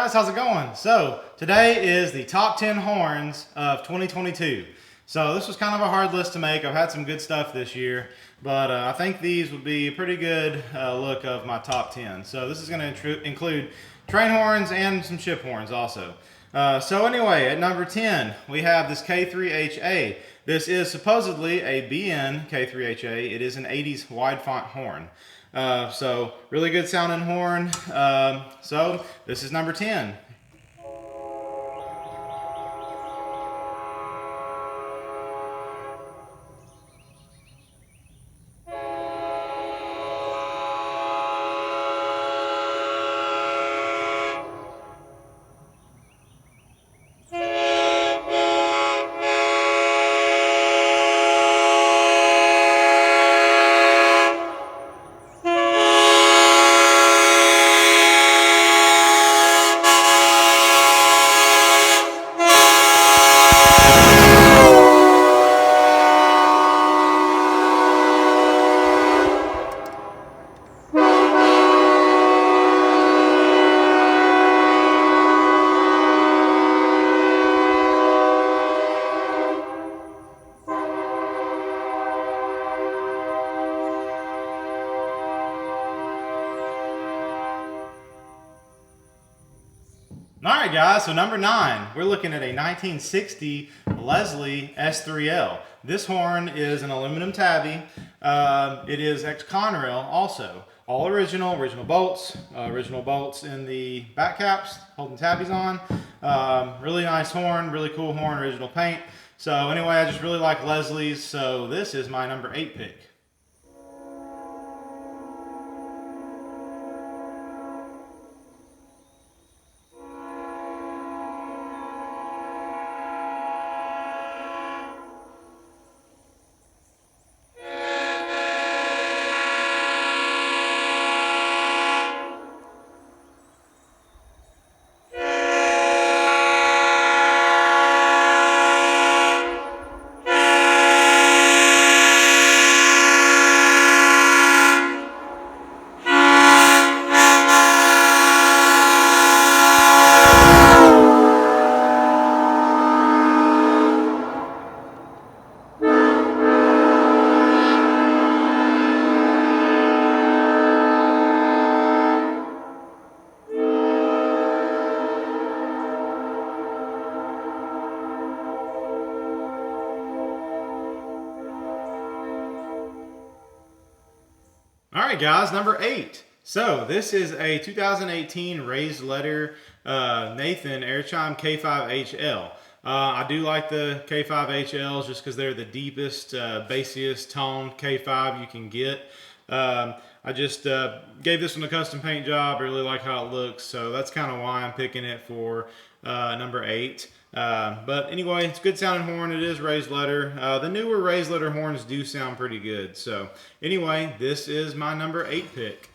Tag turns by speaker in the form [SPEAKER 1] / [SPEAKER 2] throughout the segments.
[SPEAKER 1] guys, how's it going? So today is the top 10 horns of 2022. So this was kind of a hard list to make. I've had some good stuff this year, but I think these would be a pretty good look of my top 10. So this is going to include train horns and some ship horns also. So anyway, at number 10, we have this K3HA. This is supposedly a BN K3HA. It is an 80s wide font horn. So really good sounding horn. So this is number 10. Alright guys, so number 9, we're looking at a 1960 Leslie S3L. This horn is an aluminum tabby. It is ex-Conrail also. All original bolts in the back caps, holding tabbies on. Really nice horn, really cool horn, original paint. So anyway, I just really like Leslie's, so this is my number 8 pick. Alright guys, number 8. So this is a 2018 raised letter Nathan Airchime K5HL. I do like the K5HLs just because they're the deepest, bassiest toned K5 you can get. I just gave this one a custom paint job. I really like how it looks, so that's kind of why I'm picking it for number 8. But anyway, it's a good sounding horn. It is raised letter. The newer raised letter horns do sound pretty good. So anyway, this is my number 8 pick.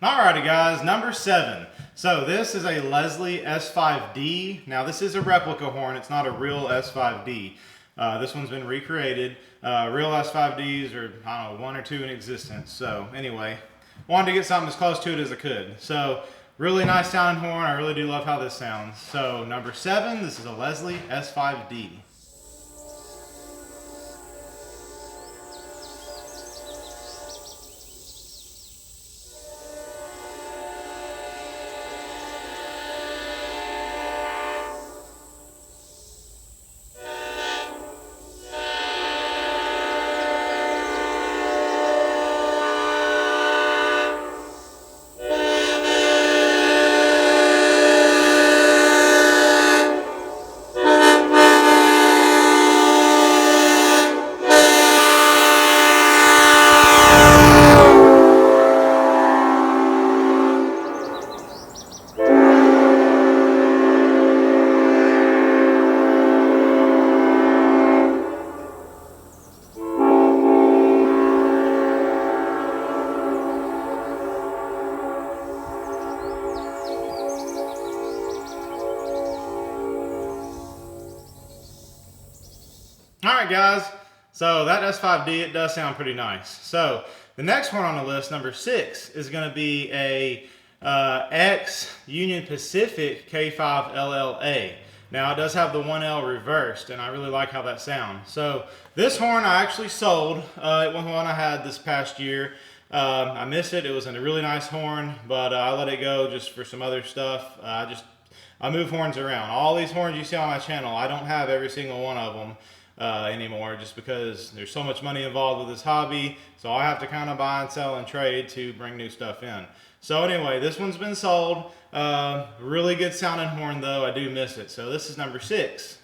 [SPEAKER 1] Alrighty guys, number 7. So this is a Leslie S5D. Now this is a replica horn, it's not a real S5D. This one's been recreated. Real S5Ds are, I don't know, 1 or 2 in existence. So anyway, wanted to get something as close to it as I could. So really nice sounding horn, I really do love how this sounds. So number 7, this is a Leslie S5D. guys, so that S5D, it does sound pretty nice. So the next horn on the list, number 6, is going to be a X Union Pacific K5LA. Now it does have the 1L reversed, and I really like how that sounds. So this horn I actually sold. It was one I had this past year. I missed it. It was a really nice horn, but I let it go just for some other stuff. I move horns around. All these horns you see on my channel, I don't have every single one of them anymore, just because there's so much money involved with this hobby. So I have to kind of buy and sell and trade to bring new stuff in. So anyway, this one's been sold. Really good sounding horn though. I do miss it. So this is number 6.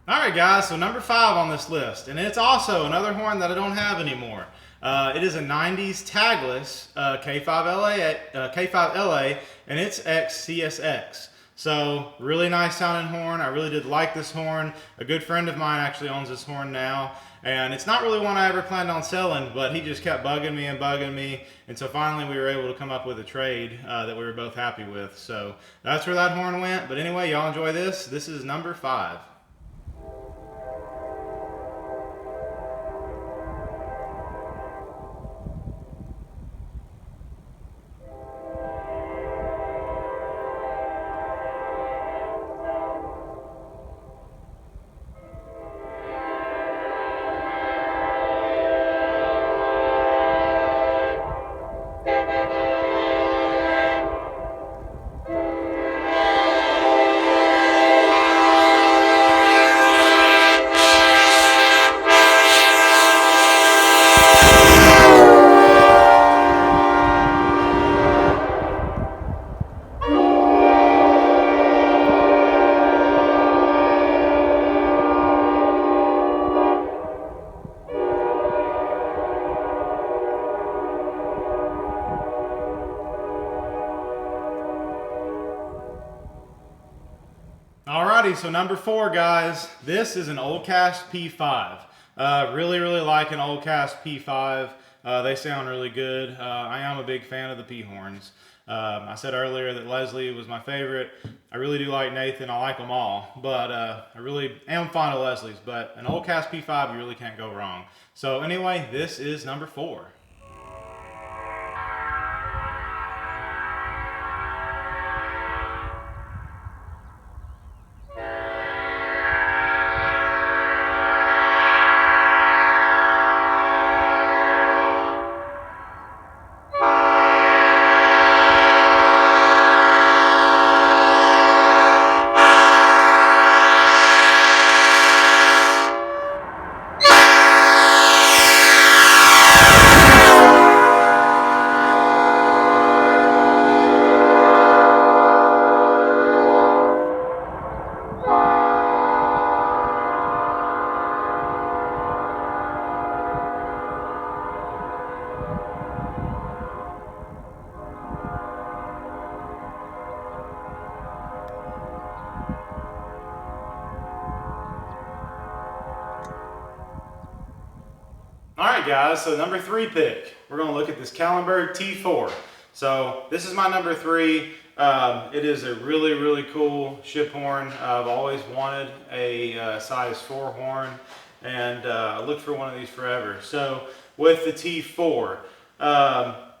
[SPEAKER 1] Alright guys, so number 5 on this list, and it's also another horn that I don't have anymore. It is a 90s tagless K5LA, and it's XCSX. So really nice sounding horn. I really did like this horn. A good friend of mine actually owns this horn now, and it's not really one I ever planned on selling, but he just kept bugging me, and so finally we were able to come up with a trade that we were both happy with. So that's where that horn went. But anyway, y'all enjoy this. This is number 5. Alrighty, so number 4, guys. This is an Oldcast P5. Really like an Oldcast P5. They sound really good. I am a big fan of the P horns. I said earlier that Leslie was my favorite. I really do like Nathan. I like them all, but I really am fond of Leslie's. But an Oldcast P5, you really can't go wrong. So anyway, this is number 4. Alright guys, so number 3 pick. We're going to look at this Kalenberg T4. So this is my number 3. It is a really cool ship horn. I've always wanted a size 4 horn, and I looked for one of these forever. So with the T4,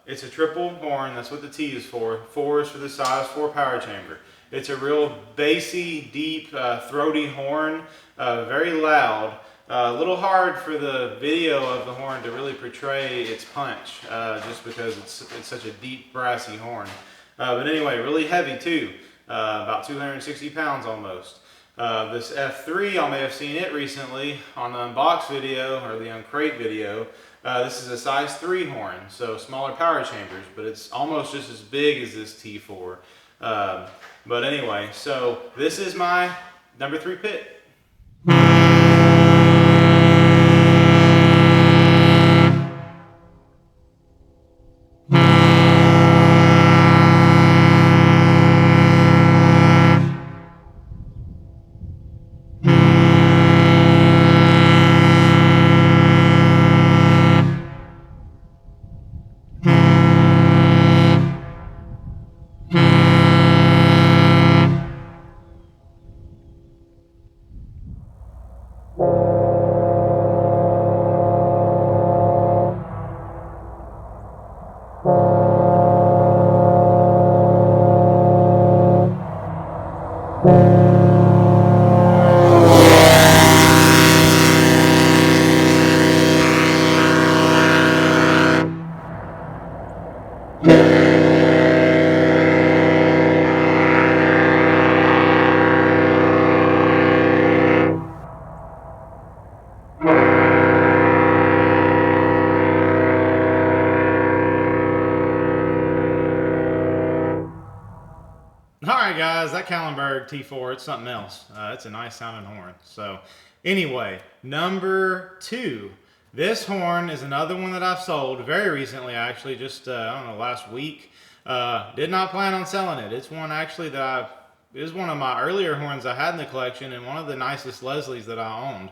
[SPEAKER 1] it's a triple horn. That's what the T is for. 4 is for the size 4 power chamber. It's a real bassy, deep, throaty horn, very loud. A little hard for the video of the horn to really portray its punch, just because it's such a deep brassy horn. But anyway, really heavy too, about 260 pounds almost. This F3, y'all may have seen it recently on the unbox video or the uncrate video. This is a size 3 horn, so smaller power chambers, but it's almost just as big as this T4. But anyway, so this is my number 3 pick. Alright guys, that Kalenberg T4, it's something else. It's a nice sounding horn. So anyway, number 2. This horn is another one that I've sold very recently, actually, just, I don't know, last week. Did not plan on selling it. It's one actually that it is one of my earlier horns I had in the collection and one of the nicest Leslie's that I owned.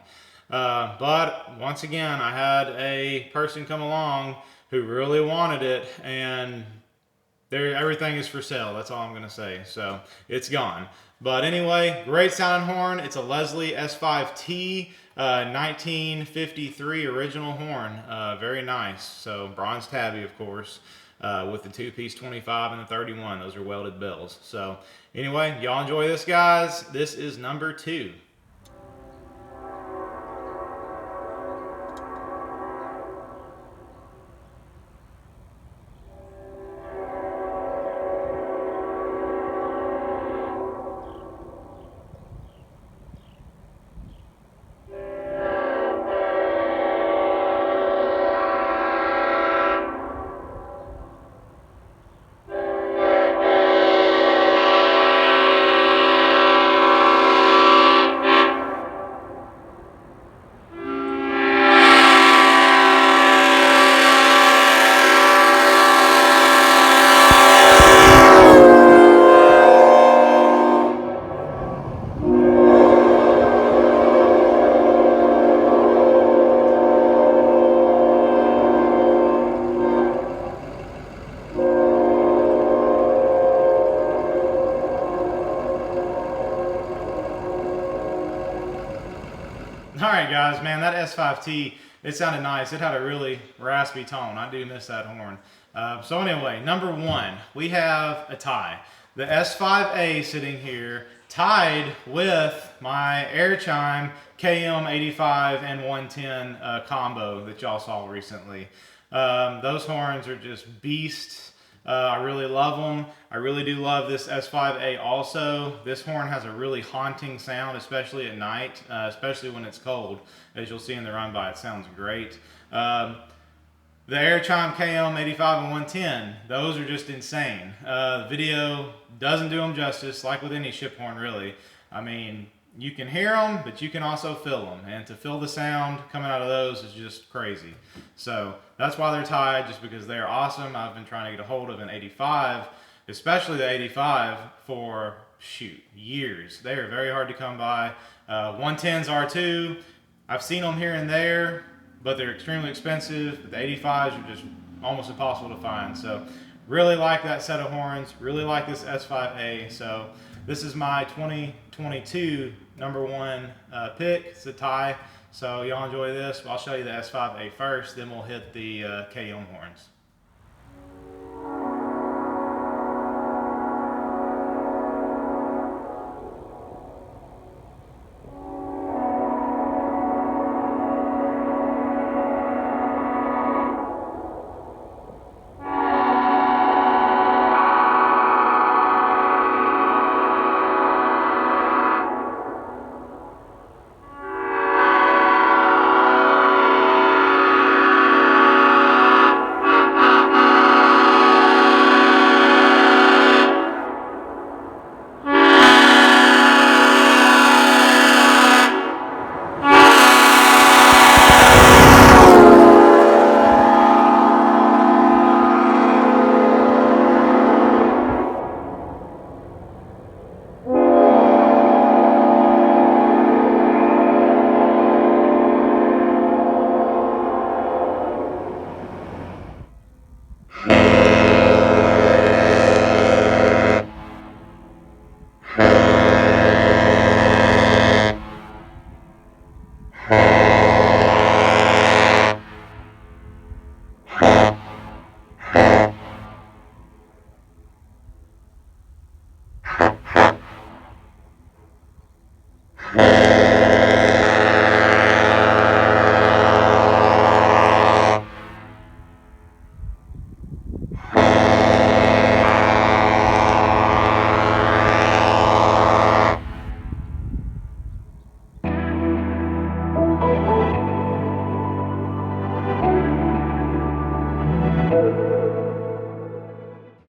[SPEAKER 1] But once again, I had a person come along who really wanted it, and everything is for sale. That's all I'm going to say. So it's gone. But anyway, great sounding horn. It's a Leslie S5T 1953 original horn. Very nice. So bronze tabby, of course, with the 2-piece 25 and the 31. Those are welded bells. So anyway, y'all enjoy this, guys. This is number 2. Alright guys, man, that S5T, it sounded nice. It had a really raspy tone. I do miss that horn. So anyway, number 1, we have a tie. The S5A sitting here, tied with my Air Chime KM85 and 110 combo that y'all saw recently. Those horns are just beasts. I really love them. I really do love this S5A also. This horn has a really haunting sound, especially at night, especially when it's cold. As you'll see in the run by, it sounds great. The Air Chime KM85 and 110, those are just insane. The video doesn't do them justice, like with any ship horn really. I mean, you can hear them, but you can also feel them. And to feel the sound coming out of those is just crazy. So that's why they're tied, just because they're awesome. I've been trying to get a hold of an 85, especially the 85, for, shoot, years. They are very hard to come by. 110s are too. I've seen them here and there, but they're extremely expensive. But the 85s are just almost impossible to find. So really like that set of horns. Really like this S5A. So this is my 2022 number 1 pick. It's a tie. So y'all enjoy this. I'll show you the S5A first, then we'll hit the KM horns.